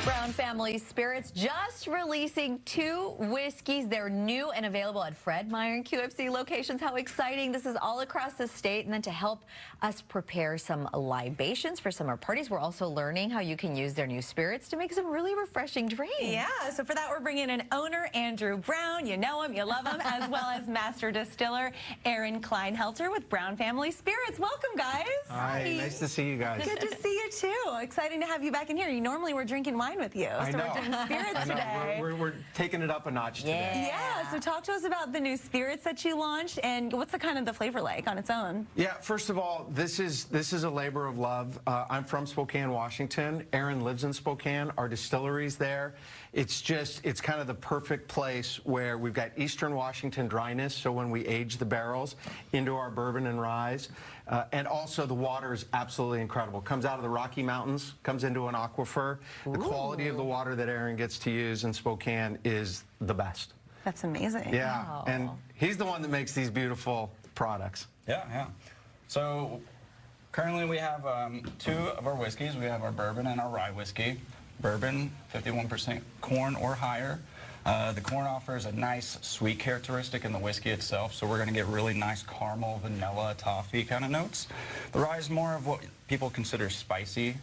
Brown Family Spirits just releasing 2 whiskeys. They're new and available at Fred Meyer and QFC locations. How exciting. This is all across the state. And then to help us prepare some libations for summer parties, we're also learning how you can use their new spirits to make some really refreshing drinks. Yeah, so for that, we're bringing in owner Andrew Brown. You know him, you love him, as well as master distiller Aaron Kleinhelter with Brown Family Spirits. Welcome, guys. Hi, nice to see you guys. Good to see you, too. Exciting to have you back in here. Normally, we're drinking wine with you, I so know. we're doing spirits today. We're taking it up a notch today. Yeah, so talk to us about the new spirits that you launched, and what's the kind of the flavor like on its own? Yeah, first of all, this is a labor of love. I'm from Spokane, Washington. Aaron lives in Spokane. Our distillery's there. It's kind of the perfect place where we've got Eastern Washington dryness, so when we age the barrels into our bourbon and rye, and also the water is absolutely incredible. Comes out of the Rocky Mountains, comes into an aquifer. Ooh. The quality of the water that Aaron gets to use in Spokane is the best. That's amazing. Yeah, Wow. and he's the one that makes these beautiful products. Yeah. So currently we have 2 of our whiskeys. We have our bourbon and our rye whiskey. Bourbon, 51% corn or higher. The corn offers a nice sweet characteristic in the whiskey itself, so we're going to get really nice caramel, vanilla, toffee kind of notes. The rye is more of what people consider spicy,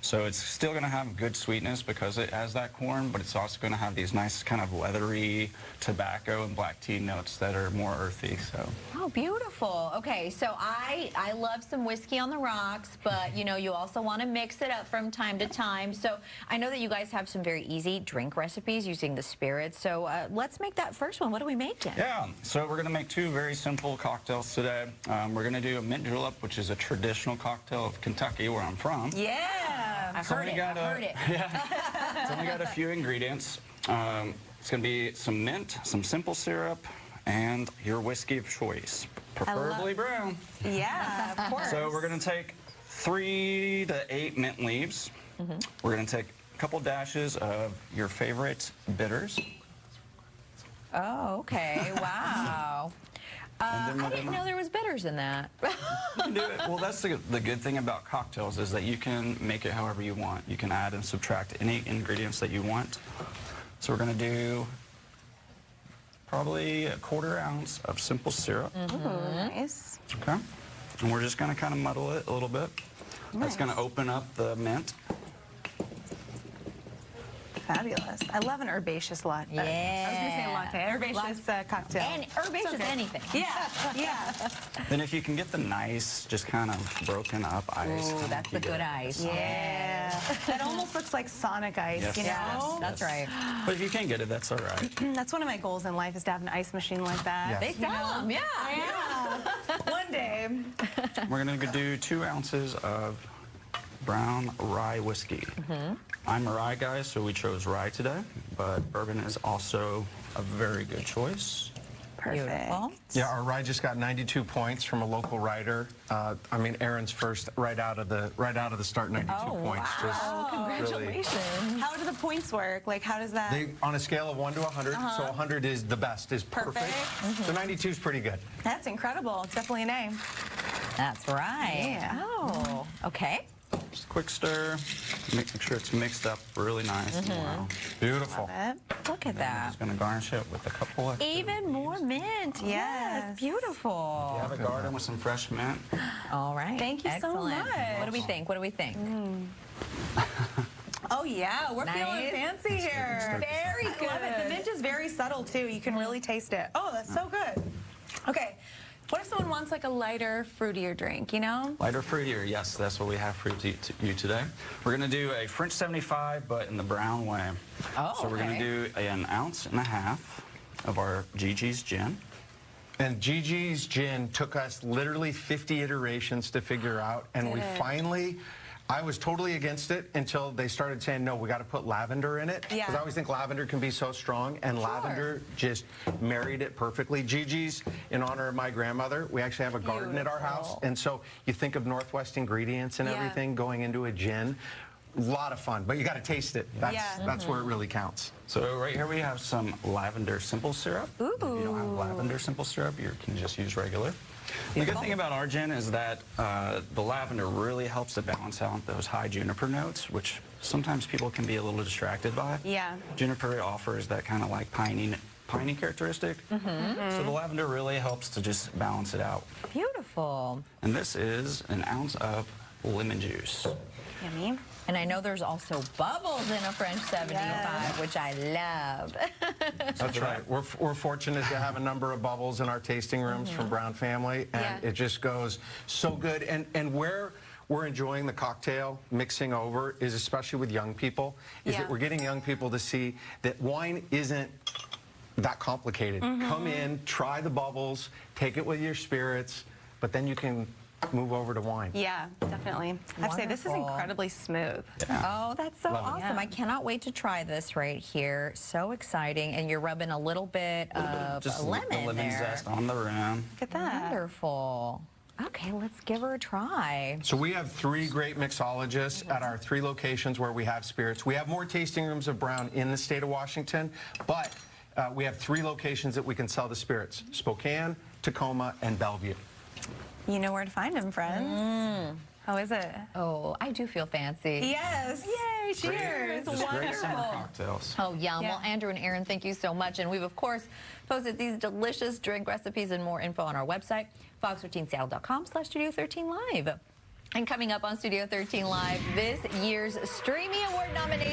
so it's still going to have good sweetness because it has that corn, but it's also going to have these nice kind of leathery tobacco and black tea notes that are more earthy. So. Oh, beautiful. Okay, so I love some whiskey on the rocks, but you know, you also want to mix it up from time to time. So I know that you guys have some very easy drink recipes using the spirits. So let's make that first one. What are we making? Yeah, so we're going to make 2 very simple cocktails today. We're going to do a mint julep, which is a traditional cocktail of Kentucky, where I'm from. Yeah. I've heard it. Yeah. It's only got a few ingredients. It's going to be some mint, some simple syrup, and your whiskey of choice, preferably brown. Yeah, of course. So we're going to take 3 to 8 mint leaves. We're going to take a couple dashes of your favorite bitters. Oh, okay. Wow. I didn't know there was bitters in that. You can do it. Well, that's the good thing about cocktails is that you can make it however you want. You can add and subtract any ingredients that you want. So we're going to do probably a 1/4 ounce of simple syrup. Nice. Okay. And we're just going to kind of muddle it a little bit. That's going to open up the mint. Fabulous. I love an herbaceous latte. Yeah. I was going to say latte. Herbaceous cocktail. And herbaceous anything. Yeah. Then if you can get the nice, just kind of broken up ice. Ooh, that's the good ice. Yeah. That almost looks like Sonic ice, Yes. you know? Yes, that's right. But if you can't get it, that's all right. That's one of my goals in life is to have an ice machine like that. Yes. They sell them, yeah. One day. We're going to do 2 ounces of brown rye whiskey. I'm a rye guy, so we chose rye today, but bourbon is also a very good choice. Perfect. Beautiful. Yeah, our rye just got 92 points from a local writer. I mean, Aaron's first right out of the start, 92 points. Wow. Congratulations. How do the points work? Like, how does that? They on a scale of 1 to 100, so 100 is the best, is perfect. So 92 is pretty good. That's incredible. It's definitely a name. That's right. Yeah. Oh, okay. Just a quick stir, make sure it's mixed up really nice and well. Beautiful. Love it. Look at I'm that. just going to garnish it with a couple of Even more mint. Yes. Yes. Beautiful. have a garden with some fresh mint. All right. Thank you so Excellent. much. What do we think? What do we think? Oh, yeah. We're feeling Nice. fancy here. Very good. I love it. The mint is very subtle, too. You can really taste it. Oh, that's so good. Okay. What if someone wants like a lighter, fruitier drink, you know? Lighter fruitier, yes, that's what we have for you today. We're going to do a French 75, but in the brown way. Oh, so we're going to do 1.5 ounces of our Gigi's gin. And Gigi's gin took us literally 50 iterations to figure out, and we finally, I was totally against it until they started saying, no, we got to put lavender in it. Yeah. Because I always think lavender can be so strong, and lavender just married it perfectly. Gigi's, in honor of my grandmother, we actually have a garden at our house, and so you think of Northwest ingredients and everything going into a gin. A lot of fun, but you got to taste it. That's where it really counts. So right here we have some lavender simple syrup. Ooh. If you don't have lavender simple syrup, you can just use regular. The good thing about our gin is that the lavender really helps to balance out those high juniper notes, which sometimes people can be a little distracted by. Yeah. Juniper offers that kind of like piney characteristic. So the lavender really helps to just balance it out. Beautiful. And this is an ounce of lemon juice. Yummy. And I know there's also bubbles in a French 75, which I love. That's right. We're fortunate to have a number of bubbles in our tasting rooms from Brown Family, and it just goes so good. And where we're enjoying the cocktail mixing over is, especially with young people, is that we're getting young people to see that wine isn't that complicated. Come in, try the bubbles, take it with your spirits, but then you can move over to wine. Yeah, definitely. I have to say, this is Wonderful. incredibly smooth. Oh, that's so Love it. awesome. I cannot wait to try this right here. So exciting. And you're rubbing a little bit of Just lemon the lemon there. zest on the rim. Look at that. Wonderful. Okay, let's give her a try. So we have 3 great mixologists at our 3 locations where we have spirits. We have more tasting rooms of Brown in the state of Washington, but we have 3 locations that we can sell the spirits: Spokane, Tacoma, and Bellevue. You know where to find them, friends. How is it? Oh, I do feel fancy. Yes. Yay, cheers. Just great summer Wonderful. cocktails. Oh, yum. Yeah. Well, Andrew and Aaron, thank you so much. And we've, of course, posted these delicious drink recipes and more info on our website, fox13seattle.com/Studio 13 Live. And coming up on Studio 13 Live, this year's Streamy Award nomination.